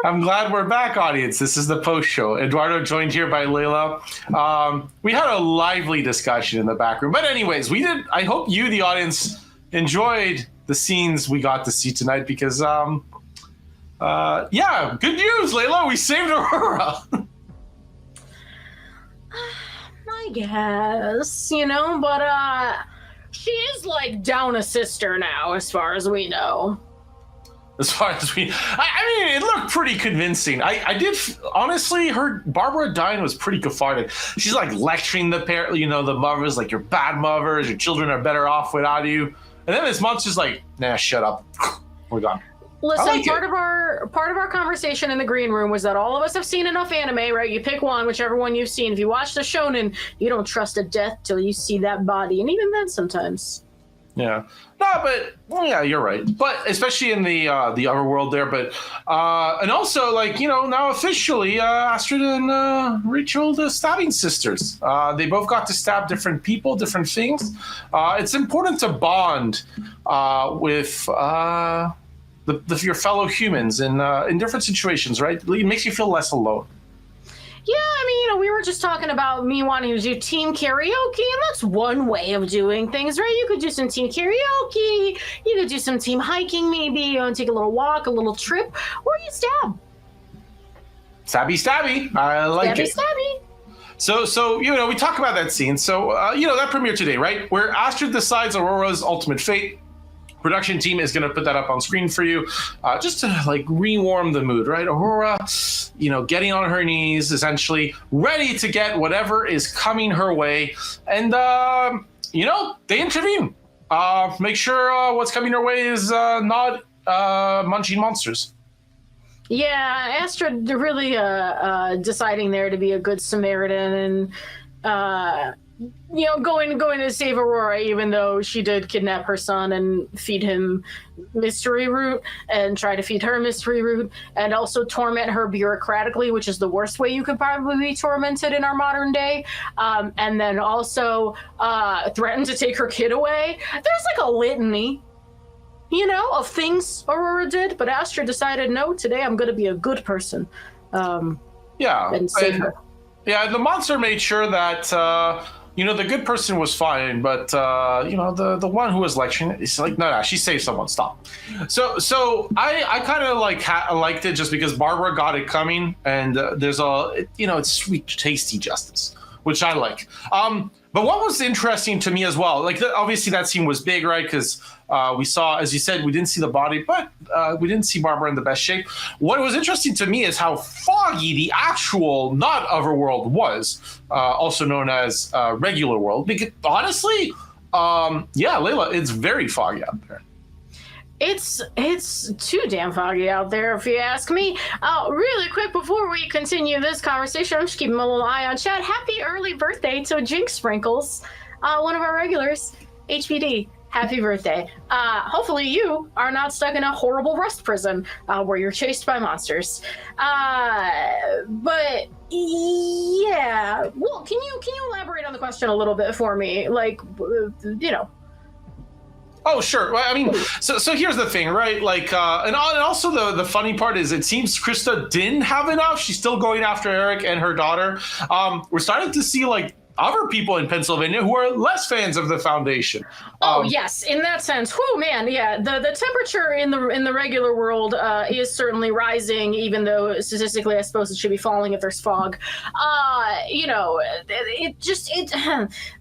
I'm glad we're back, audience. This is the post show. Eduardo joined here by Layla. We had a lively discussion in the back room. But anyways, I hope you, the audience, enjoyed the scenes we got to see tonight because, good news, Layla. We saved Aurora. I guess, but she is like down a sister now, as far as we know. As far as I mean, it looked pretty convincing. I did, honestly, her Barbara dying was pretty cathartic. She's like lecturing the parent, the mothers, like, you're bad mothers, your children are better off without you. And then this monster's like, nah, shut up. We're gone. Listen, part of our conversation in the green room was that all of us have seen enough anime, right? You pick one, whichever one you've seen. If you watch the shonen, you don't trust a death till you see that body, and even then, sometimes. Yeah, no, but yeah, you're right. But especially in the other world there, but and also now officially, Astrid and Rachel, the stabbing sisters. They both got to stab different people, different things. It's important to bond with your fellow humans in different situations, right? It makes you feel less alone. Yeah, I mean, we were just talking about me wanting to do team karaoke, and that's one way of doing things, right? You could do some team karaoke, you could do some team hiking, maybe, take a little walk, a little trip, or you stab. Stabby, I like it. Stabby. So we talk about that scene. So that premiered today, right? Where Astrid decides Aurora's ultimate fate. Production team is going to put that up on screen for you, just to rewarm the mood, right? Aurora, getting on her knees, essentially ready to get whatever is coming her way, and they intervene, make sure what's coming her way is not munching monsters. Yeah, Astrid really deciding there to be a good Samaritan and going to save Aurora, even though she did kidnap her son and feed him mystery root and try to feed her mystery root and also torment her bureaucratically, which is the worst way you could probably be tormented in our modern day. And then also threaten to take her kid away. There's a litany, of things Aurora did, but Astrid decided, no, today I'm going to be a good person. And save her. Yeah, the monster made sure that the good person was fine, but the one who was lecturing is like, no, she saved someone. Stop. So I kind of liked it just because Barbara got it coming, and there's it's sweet, tasty justice, which I like. But what was interesting to me as well, obviously that scene was big, right? Because we saw, as you said, we didn't see the body, but we didn't see Barbara in the best shape. What was interesting to me is how foggy the actual not Otherworld was, also known as regular world. Because honestly, Layla, it's very foggy out there. It's too damn foggy out there, if you ask me. Really quick, before we continue this conversation, I'm just keeping a little eye on chat. Happy early birthday to Jinx Sprinkles, one of our regulars, HBD. Happy birthday. Hopefully you are not stuck in a horrible rust prison where you're chased by monsters. But yeah, well, can you elaborate on the question a little bit for me? Oh, sure. Well, I mean, so here's the thing, right? And also the funny part is it seems Krista didn't have enough. She's still going after Eric and her daughter. We're starting to see other people in Pennsylvania who are less fans of the Foundation. Yes, in that sense. Whew, man, yeah. The temperature in the regular world is certainly rising, even though statistically I suppose it should be falling if there's fog.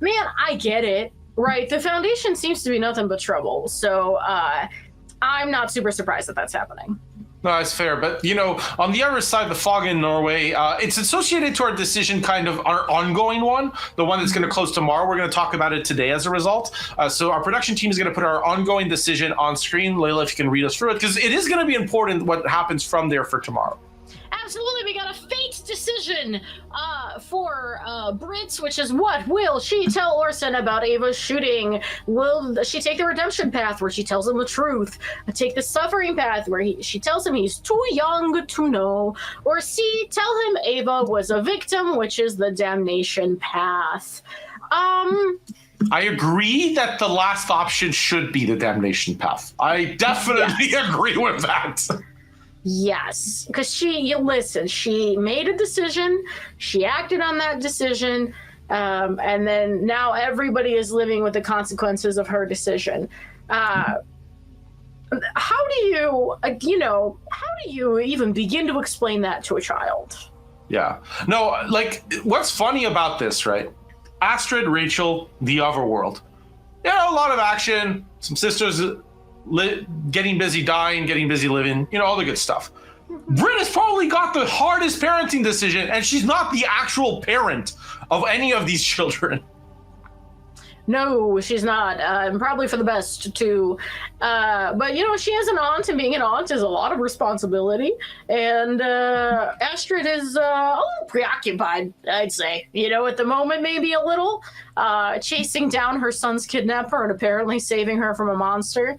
Man, I get it. Right, the Foundation seems to be nothing but trouble, so I'm not super surprised that that's happening. No, that's fair. But, on the other side, the fog in Norway, it's associated to our decision, kind of our ongoing one, the one that's going to close tomorrow. We're going to talk about it today as a result. So our production team is going to put our ongoing decision on screen. Layla, if you can read us through it, because it is going to be important what happens from there for tomorrow. Absolutely, we got a fate decision for Brits, which is what will she tell Orson about Ava's shooting? Will she take the redemption path where she tells him the truth? Take the suffering path where she tells him he's too young to know? Or C, tell him Ava was a victim, which is the damnation path? I agree that the last option should be the damnation path. I definitely agree with that. Yes, because she made a decision, she acted on that decision, and then now everybody is living with the consequences of her decision. How do you even begin to explain that to a child? Yeah. No, like, what's funny about this, right? Astrid, Rachel, the overworld. Yeah, a lot of action, some sisters getting busy dying, getting busy living, all the good stuff. Brit has probably got the hardest parenting decision, and she's not the actual parent of any of these children. No, she's not. Probably for the best, too. But, she has an aunt, and being an aunt is a lot of responsibility. And Astrid is a little preoccupied, I'd say. At the moment, maybe a little. Chasing down her son's kidnapper and apparently saving her from a monster.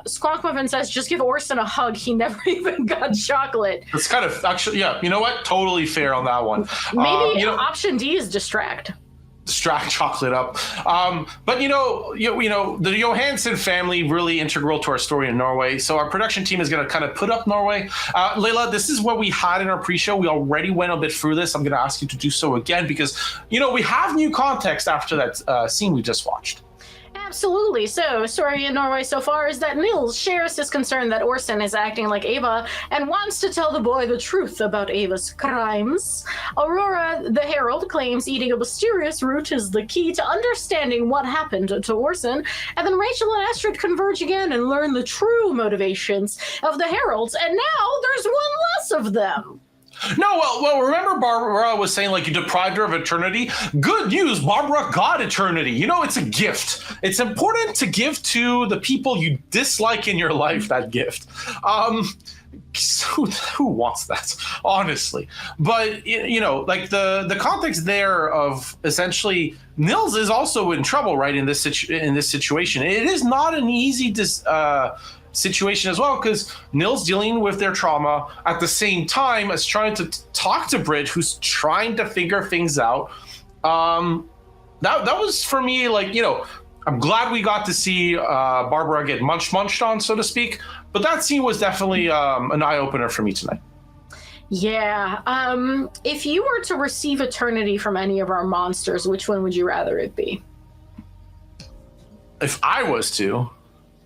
Squawk Muffin says, just give Orson a hug. He never even got chocolate. It's kind of, actually, yeah, you know what? Totally fair on that one. Maybe option D is distract chocolate up. But the Johansson family really integral to our story in Norway. So our production team is going to kind of put up Norway. Layla, this is what we had in our pre-show. We already went a bit through this. I'm going to ask you to do so again because, we have new context after that scene we just watched. Absolutely. So, story in Norway so far is that Nils shares his concern that Orson is acting like Ava and wants to tell the boy the truth about Ava's crimes. Aurora, the Herald, claims eating a mysterious root is the key to understanding what happened to Orson. And then Rachel and Astrid converge again and learn the true motivations of the Heralds. And now there's one less of them. No, well, remember Barbara was saying, like, you deprived her of eternity? Good news, Barbara got eternity. It's a gift. It's important to give to the people you dislike in your life that gift. So who wants that, honestly? But, like the context there of essentially Nils is also in trouble, right, in this situation. It is not an easy situation as well, because Nils dealing with their trauma at the same time as trying to talk to Brit, who's trying to figure things out. That was for me, like, I'm glad we got to see Barbara get munched on, so to speak, but that scene was definitely an eye-opener for me tonight. Yeah. If you were to receive eternity from any of our monsters, which one would you rather it be? If I was to,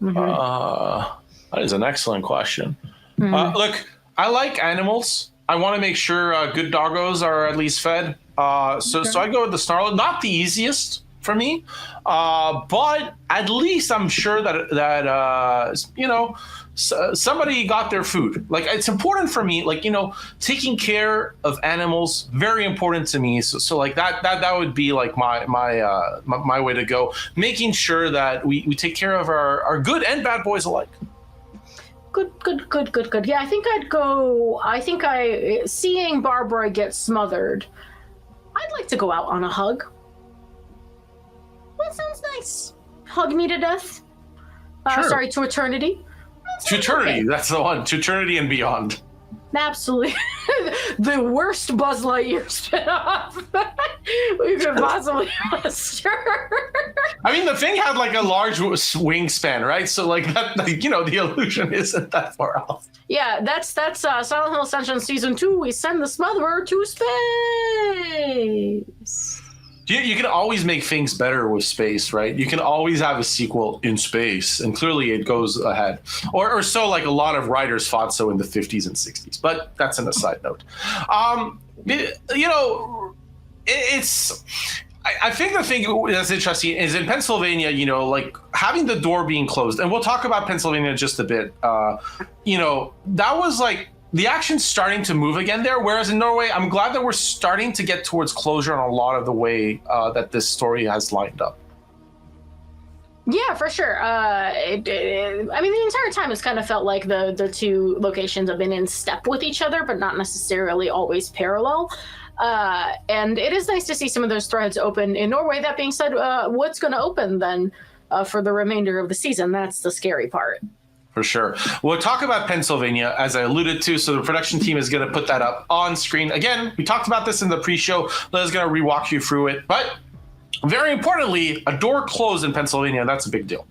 that is an excellent question. Look, I like animals. I want to make sure good doggos are at least fed. So I go with the Snarl. Not the easiest for me, but at least I'm sure that somebody got their food. Like, it's important for me. Like, taking care of animals, very important to me. So like that would be like my way to go. Making sure that we take care of our good and bad boys alike. Good. Yeah, seeing Barbara get smothered, I'd like to go out on a hug. That sounds nice. Hug me to death. Sure. Sorry, to eternity. To eternity, that's the one. To eternity and beyond. Absolutely. The worst Buzz Lightyear spinoff we could possibly muster. I mean, the thing had like a large wingspan, right? So like that, the illusion isn't that far off. Yeah, that's Silent Hill Ascension Season 2. We send the Smotherer to space. You can always make things better with space, right? You can always have a sequel in space, and clearly it goes ahead. Or so, like, a lot of writers thought so in the 50s and 60s, but that's an aside note. I think the thing that's interesting is in Pennsylvania, like, having the door being closed, and we'll talk about Pennsylvania in just a bit, that was like, the action's starting to move again there, whereas in Norway, I'm glad that we're starting to get towards closure on a lot of the way that this story has lined up. Yeah, for sure. I mean, the entire time it's kind of felt like the two locations have been in step with each other, but not necessarily always parallel. And it is nice to see some of those threads open in Norway. That being said, what's going to open then for the remainder of the season? That's the scary part. For sure. We'll talk about Pennsylvania, as I alluded to. So the production team is going to put that up on screen. Again, we talked about this in the pre-show. Liz is going to re-walk you through it. But very importantly, a door closed in Pennsylvania. That's a big deal.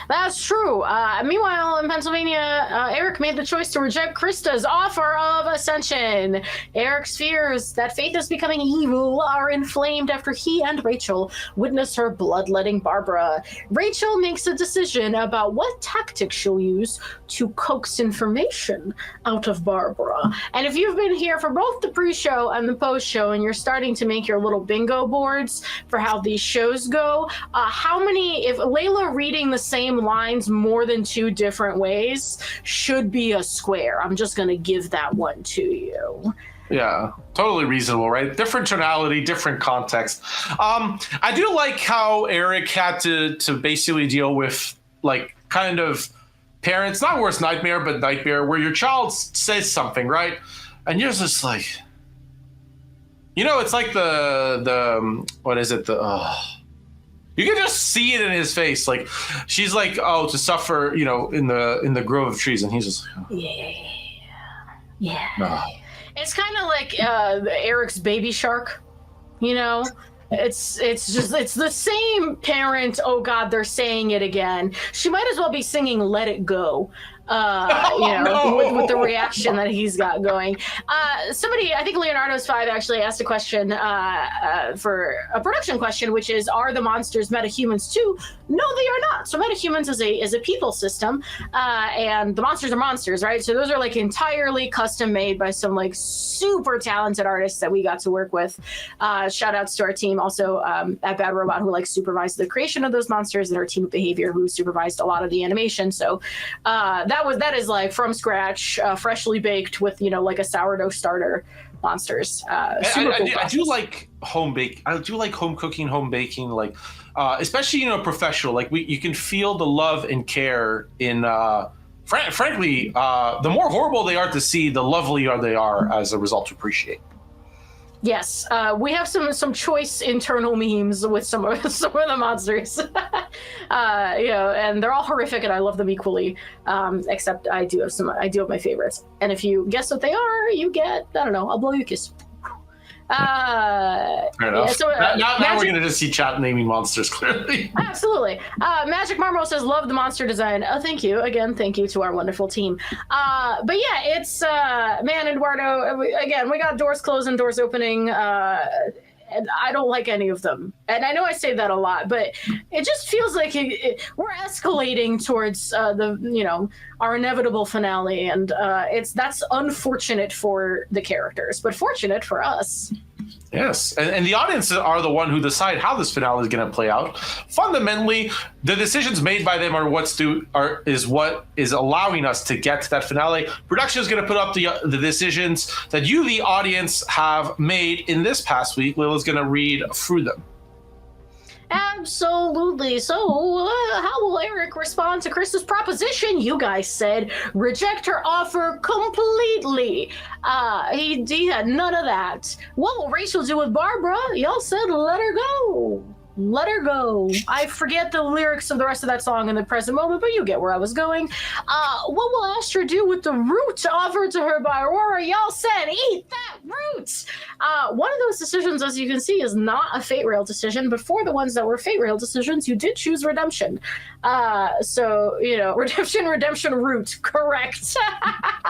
That's true. Meanwhile, in Pennsylvania, Eric made the choice to reject Krista's offer of Ascension. Eric's fears that Faith is becoming evil are inflamed after he and Rachel witness her bloodletting Barbara. Rachel makes a decision about what tactics she'll use to coax information out of Barbara. And if you've been here for both the pre-show and the post-show and you're starting to make your little bingo boards for how these shows go, how many, if Layla reading the same lines more than 2 different ways should be a square. I'm just going to give that one to you. Yeah, totally reasonable, right? Different tonality, different context. I do like how Eric had to basically deal with, like, kind of parents, not worst nightmare, but nightmare, where your child says something, right? And you're just like, you know, it's like the what is it? You can just see it in his face. Like, she's like, oh, to suffer, you know, in the grove of trees. And he's just like, oh. Yeah. No. It's kind of like Eric's baby shark, you know? It's the same parent. Oh God, they're saying it again. She might as well be singing "Let It Go," with the reaction that he's got going. Somebody, I think Leonardo's 5 actually asked a question for a production question, which is, are the monsters metahumans too? No, they are not. So metahumans is a people system, and the monsters are monsters, right? So those are like entirely custom made by some like super talented artists that we got to work with. Shout outs to our team also at Bad Robot, who like supervised the creation of those monsters, and our team of Behavior, who supervised a lot of the animation. So that is like from scratch, freshly baked with, you know, like a sourdough starter monsters. I do like home bake. I do like home cooking, home baking, like especially, you know, professional. Like you can feel the love and care in. Frankly, the more horrible they are to see, the lovelier they are as a result to appreciate. Yes, we have some choice internal memes with some of the monsters, and they're all horrific, and I love them equally. Except I do have my favorites, and if you guess what they are, you get, I don't know, I'll blow you a kiss. Fair enough. Yeah, so, now we're going to just see chat naming monsters, clearly. Absolutely. Magic Marmo says, love the monster design. Oh, thank you. Again, thank you to our wonderful team. But yeah, it's, man, Eduardo, again, we got doors closing, doors opening, and I don't like any of them. And I know I say that a lot, but it just feels like we're escalating towards our inevitable finale, and that's unfortunate for the characters, but fortunate for us. Yes, and the audience are the one who decide how this finale is going to play out. Fundamentally, the decisions made by them are what is allowing us to get to that finale. Production is going to put up the decisions that you, the audience, have made in this past week. Lila's going to read through them. Absolutely. So, how will Eric respond to Krista's proposition? You guys said reject her offer completely. He had none of that. What will Rachel do with Barbara? Y'all said let her go. Let her go. I forget the lyrics of the rest of that song in the present moment, but you get where I was going. What will Astra do with the root offered to her by Aurora? Y'all said eat that root. One of those decisions, as you can see, is not a Fate Rail decision, but for the ones that were Fate Rail decisions, you did choose redemption. So, redemption root, correct.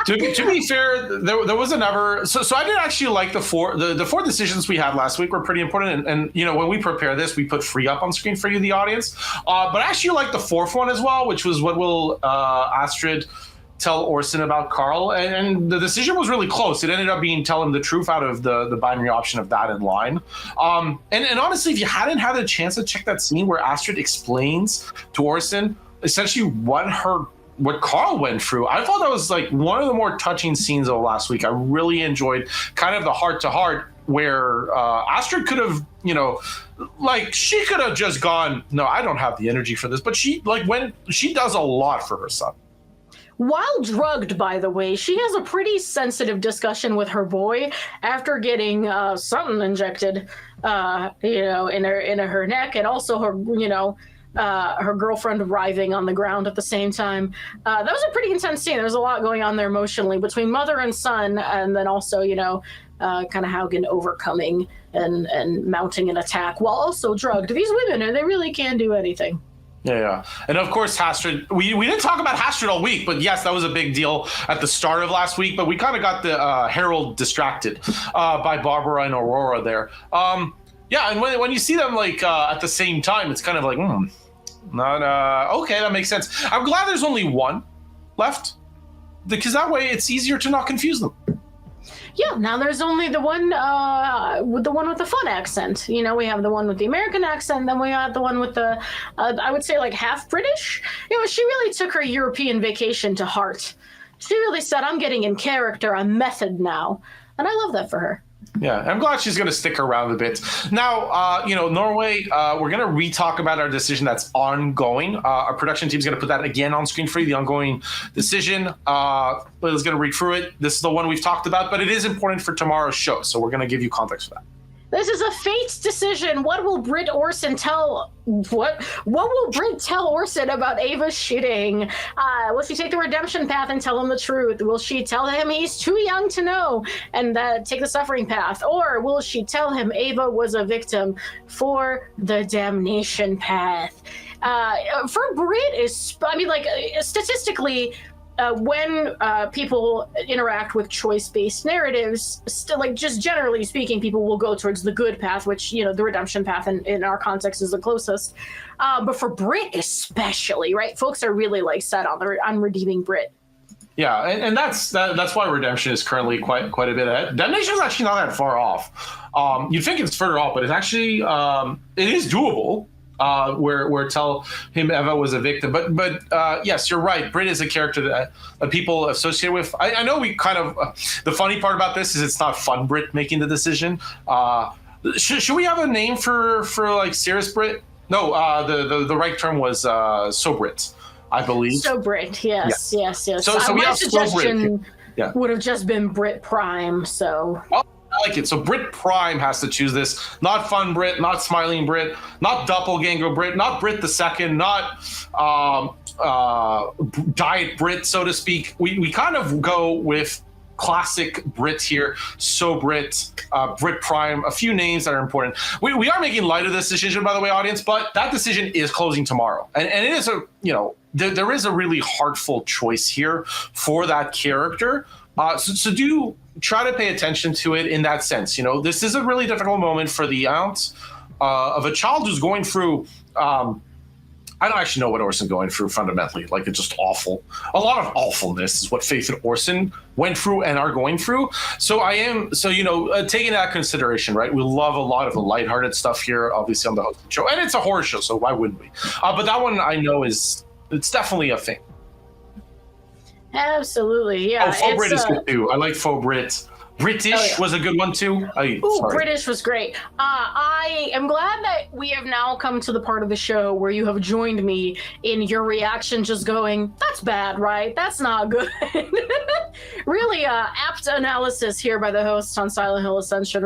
to be fair, there was another. So I did actually like the four decisions we had last week were pretty important. And when we prepare this, we put free up on screen for you, the audience. But I actually like the fourth one as well, which was what will Astrid tell Orson about Carl. And the decision was really close. It ended up being tell him the truth out of the binary option of that in line. And honestly, if you hadn't had a chance to check that scene where Astrid explains to Orson essentially what Carl went through, I thought that was like one of the more touching scenes of last week. I really enjoyed kind of the heart-to-heart where Astrid could have, she could have just gone, no, I don't have the energy for this. But when she does a lot for her son. While drugged, by the way, she has a pretty sensitive discussion with her boy after getting something injected, in her neck, and also her girlfriend writhing on the ground at the same time. That was a pretty intense scene. There was a lot going on there emotionally between mother and son, and then also, kind of Haugen overcoming and mounting an attack while also drugged. These women, they really can do anything. Yeah. And of course, Hastrid, we didn't talk about Hastrid all week, but yes, that was a big deal at the start of last week, but we kind of got the Herald distracted by Barbara and Aurora there. Yeah, and when you see them like at the same time, it's kind of like, not okay, that makes sense. I'm glad there's only one left, because that way it's easier to not confuse them. Yeah, now there's only the one with the fun accent. You know, we have the one with the American accent, then we have the one with the, I would say, like half British. You know, she really took her European vacation to heart. She really said, I'm getting in character, I'm method now. And I love that for her. Yeah, I'm glad she's going to stick around a bit. Now, Norway, we're going to re-talk about our decision that's ongoing. Our production team's going to put that again on screen for you, the ongoing decision. Liz going to read through it. This is the one we've talked about, but it is important for tomorrow's show, so we're going to give you context for that. This is a fate decision. What will Britt Orson tell? What will Britt tell Orson about Ava's shooting? Will she take the redemption path and tell him the truth? Will she tell him he's too young to know and take the suffering path? Or will she tell him Ava was a victim for the damnation path? For Britt, statistically, when people interact with choice-based narratives, still, like, just generally speaking, people will go towards the good path, which, you know, the redemption path in our context is the closest. But for Britt especially, right, folks are really like set on redeeming Britt. Yeah, and that's why redemption is currently quite a bit ahead. Damnation is actually not that far off. You'd think it's further off, but it's actually it is doable. Where tell him Eva was a victim, but yes, you're right. Britt is a character that people associate with. I know we kind of the funny part about this is it's not fun Britt making the decision. Should we have a name for like serious Britt? No, the right term was so Britt, I believe. So Britt, yes. So we my have suggestion would have just been Britt Prime. So. Oh. I like it. So Britt Prime has to choose this. Not fun Britt, not smiling Britt, not doppelganger Britt, not Britt the Second, not diet Britt, so to speak. We kind of go with classic Brit here. So Britt Prime, a few names that are important. We are making light of this decision, by the way, audience, but that decision is closing tomorrow. And it is there is a really heartful choice here for that character. So do try to pay attention to it in that sense. You know, this is a really difficult moment for the aunt of a child who's going through. I don't actually know what Orson going through fundamentally. Like, it's just awful. A lot of awfulness is what Faith and Orson went through and are going through. So taking that consideration, right? We love a lot of the lighthearted stuff here, obviously on the show, and it's a horror show, so why wouldn't we? But that one I know it's definitely a thing. Absolutely, yeah. Faux Brit is good too. I like Faux Brit. British was a good one too. British was great. I am glad that we have now come to the part of the show where you have joined me in your reaction, just going, that's bad, right? That's not good. Really apt analysis here by the hosts on Silent Hill Ascension.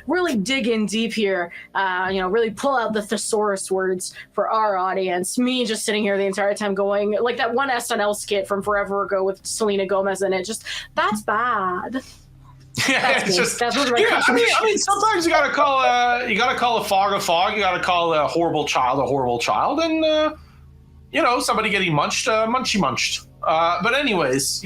Really dig in deep here. Really pull out the thesaurus words for our audience. Me just sitting here the entire time going, like that one SNL skit from forever ago with Selena Gomez in it. Just, that's bad. Yeah, that's what I mean, sometimes you gotta call a fog a fog. You gotta call a horrible child, and somebody getting munched. But anyways,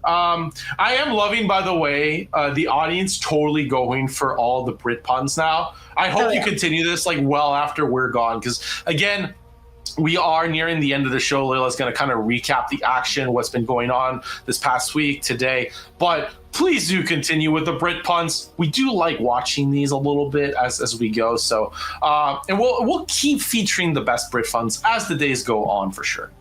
I am loving, by the way, the audience totally going for all the Brit puns now. I hope you continue this like well after we're gone, because again, we are nearing the end of the show. Lila's going to kind of recap the action, what's been going on this past week, today. But please do continue with the Brit puns. We do like watching these a little bit as we go. So, and we'll keep featuring the best Brit puns as the days go on for sure.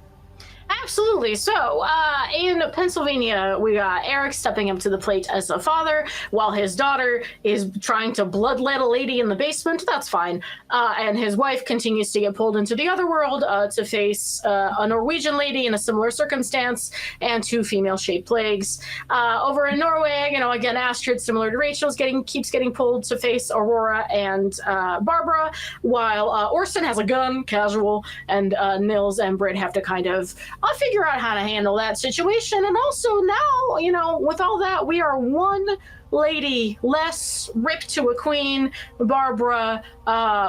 Absolutely. So, in Pennsylvania, we got Eric stepping up to the plate as a father, while his daughter is trying to bloodlet a lady in the basement. That's fine. And his wife continues to get pulled into the other world to face a Norwegian lady in a similar circumstance and 2 female-shaped plagues. Over in Norway, again, Astrid, similar to Rachel's, keeps getting pulled to face Aurora and Barbara, while Orson has a gun, casual, and Nils and Britt have to kind of figure out how to handle that situation. And also now, with all that, we are one lady, less ripped to a queen. Barbara,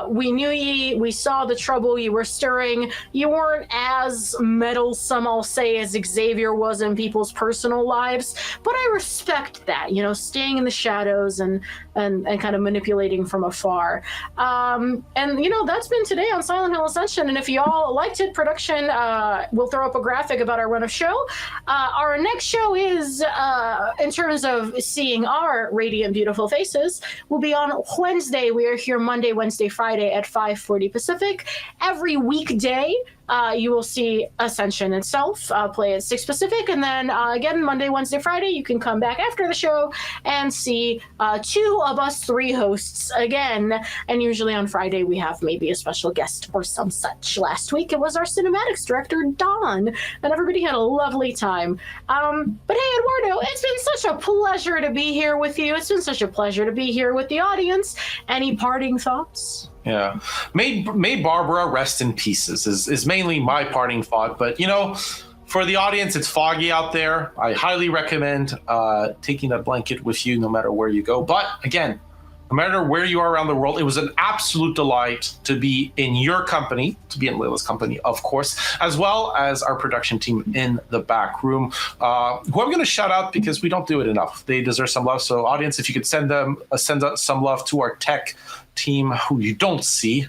we knew ye. We saw the trouble you were stirring. You weren't as meddlesome, I'll say, as Xavier was in people's personal lives, but I respect that, you know, staying in the shadows and kind of manipulating from afar. And, you know, that's been today on Silent Hill Ascension. And if you all liked it, production will throw up a graphic about our run of show. Our next show is, in terms of seeing our radiant, beautiful faces, will be on Wednesday. We are here Monday, Wednesday, Friday at 5:40 Pacific. Every weekday, you will see Ascension itself play at 6 Pacific. And then again, Monday, Wednesday, Friday, you can come back after the show and see two of us three hosts again. And usually on Friday, we have maybe a special guest or some such. Last week, it was our cinematics director, Don, and everybody had a lovely time. But hey, Eduardo, it's been such a pleasure to be here with you. It's been such a pleasure to be here with the audience. Any parting thoughts? Yeah. May Barbara rest in pieces is mainly my parting thought. But, you know, for the audience, it's foggy out there. I highly recommend taking that blanket with you no matter where you go. But again, no matter where you are around the world, it was an absolute delight to be in your company, to be in Layla's company, of course, as well as our production team in the back room, who I'm going to shout out because we don't do it enough. They deserve some love. So audience, if you could send some love to our tech team who you don't see,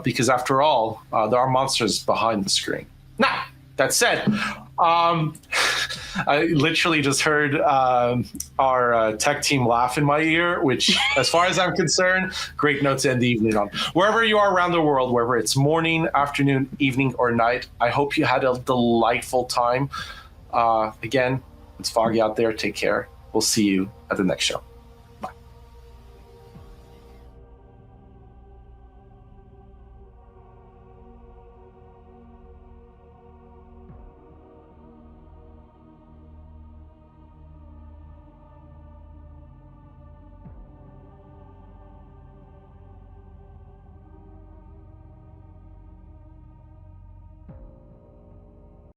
because after all, there are monsters behind the screen. Now, that said, I literally just heard our tech team laugh in my ear, which, as far as I'm concerned, great note to end the evening on. Wherever you are around the world, whether it's morning, afternoon, evening, or night, I hope you had a delightful time. Again, it's foggy out there. Take care. We'll see you at the next show.